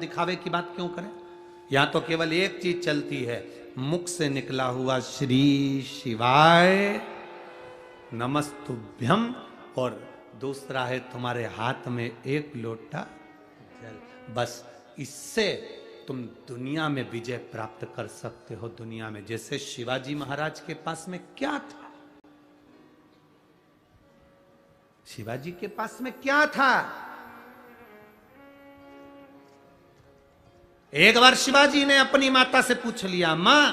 दिखावे की बात क्यों करें। यहां तो केवल एक चीज चलती है, मुख से निकला हुआ श्री शिवाय नमस्तुभ्यम, और दूसरा है तुम्हारे हाथ में एक लोटा जल। बस इससे तुम दुनिया में विजय प्राप्त कर सकते हो। दुनिया में जैसे शिवाजी महाराज के पास में क्या था, शिवाजी के पास में क्या था। एक बार शिवाजी ने अपनी माता से पूछ लिया, मां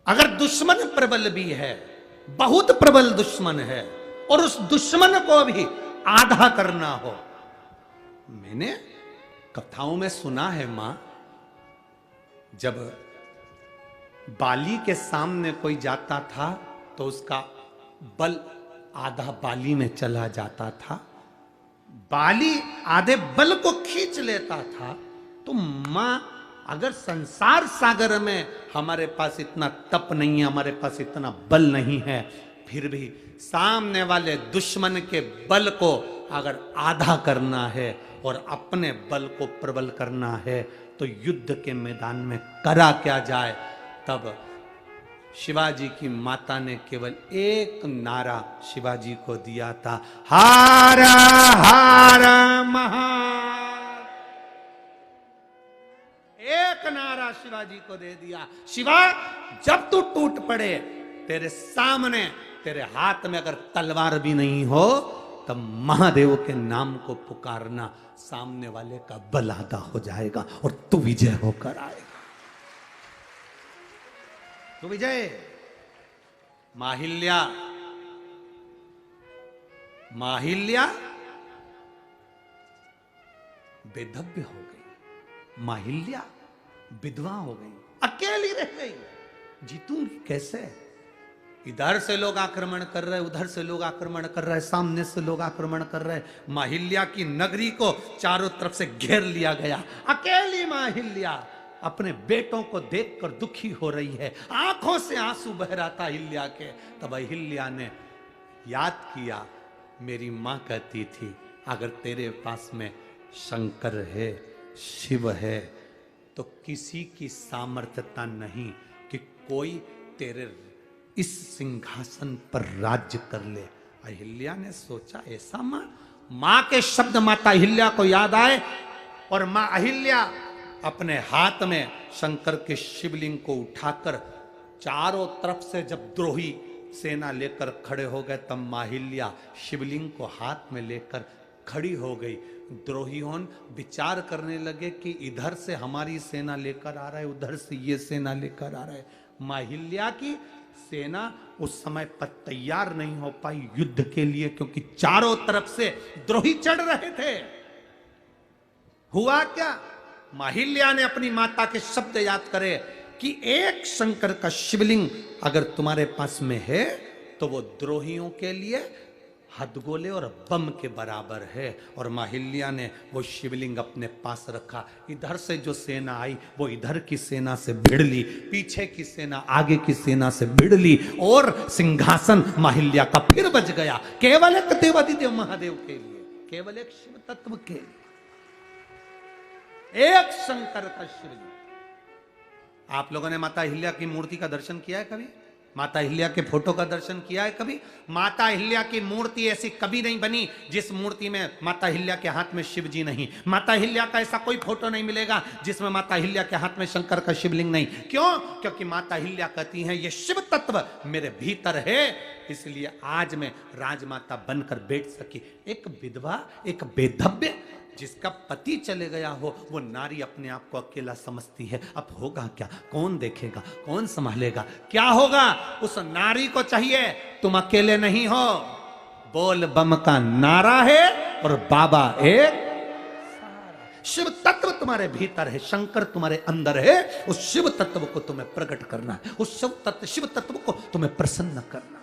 अगर दुश्मन प्रबल भी है, बहुत प्रबल दुश्मन है, और उस दुश्मन को भी आधा करना हो। मैंने कथाओं में सुना है मां, जब बाली के सामने कोई जाता था तो उसका बल आधा बाली में चला जाता था, बाली आधे बल को खींच लेता था। तो मां अगर संसार सागर में हमारे पास इतना तप नहीं है, हमारे पास इतना बल नहीं है, फिर भी सामने वाले दुश्मन के बल को अगर आधा करना है और अपने बल को प्रबल करना है, तो युद्ध के मैदान में करा क्या जाए। तब शिवाजी की माता ने केवल एक नारा शिवाजी को दिया था, हार हार महार। एक नारा शिवाजी को दे दिया, शिवा जब तू टूट पड़े, तेरे सामने तेरे हाथ में अगर तलवार भी नहीं हो, तब महादेव के नाम को पुकारना, सामने वाले का बल आधा हो जाएगा और तू विजय होकर आएगा। तो विजय माहिल्या, माहिल्या बेधव्य हो गई, माहिल्या विधवा हो गई, अकेली रह गई, जीतूंगी कैसे। इधर से लोग आक्रमण कर रहे, उधर से लोग आक्रमण कर रहे, सामने से लोग आक्रमण कर रहे। माहिल्या की नगरी को चारों तरफ से घेर लिया गया। अकेली माहिल्या अपने बेटों को देखकर दुखी हो रही है, आंखों से आंसू बह रहा था अहिल्या के। तब अहिल्या ने याद किया, मेरी मां कहती थी अगर तेरे पास में शंकर है, शिव है, तो किसी की सामर्थ्यता नहीं कि कोई तेरे इस सिंहासन पर राज्य कर ले। अहिल्या ने सोचा, ऐसा मां के शब्द माता अहिल्या को याद आए, और मां अहिल्या अपने हाथ में शंकर के शिवलिंग को उठाकर चारों तरफ से जब द्रोही सेना लेकर खड़े हो गए, तब माहिल्या शिवलिंग को हाथ में लेकर खड़ी हो गई। द्रोहियों विचार करने लगे कि इधर से हमारी सेना लेकर आ रहा है, उधर से ये सेना लेकर आ रहा है। माहिल्या की सेना उस समय पर तैयार नहीं हो पाई युद्ध के लिए, क्योंकि चारों तरफ से द्रोही चढ़ रहे थे। हुआ क्या, माहिल्या ने अपनी माता के शब्द याद करे कि एक शंकर का शिवलिंग अगर तुम्हारे पास में है, तो वो द्रोहियों के लिए हथगोले और बम के बराबर है। और माहिल्या ने वो शिवलिंग अपने पास रखा। इधर से जो सेना आई वो इधर की सेना से भिड़ ली, पीछे की सेना आगे की सेना से भिड़ ली, और सिंहासन माहिल्या का फिर बच गया, केवल एक देवाधिदेव महादेव के लिए, केवल एक शिव तत्व के लिए, एक शंकर का शिवलिंग। आप लोगों ने माता अहिल्या की मूर्ति का दर्शन किया है कभी? माता अहिल्या के फोटो का दर्शन किया है कभी? माता अहिल्या की मूर्ति ऐसी कभी नहीं बनी जिस मूर्ति में माता अहिल्या के हाथ में शिव जी नहीं। माता अहिल्या का ऐसा कोई फोटो नहीं मिलेगा जिसमें माता अहिल्या के हाथ में शंकर का शिवलिंग नहीं। क्यों? क्योंकि माता अहिल्या कहती हैं ये शिव तत्व मेरे भीतर है, इसलिए आज मैं राजमाता बनकर बैठ सकी। एक विधवा, एक बेधव्य, जिसका पति चले गया हो, वो नारी अपने आप को अकेला समझती है। अब होगा क्या, कौन देखेगा, कौन संभालेगा, क्या होगा? उस नारी को चाहिए तुम अकेले नहीं हो, बोल बम का नारा है और बाबा एक शिव तत्व तुम्हारे भीतर है, शंकर तुम्हारे अंदर है। उस शिव तत्व को तुम्हें प्रकट करना है, उस शिव तत्व को तुम्हें प्रसन्न करना।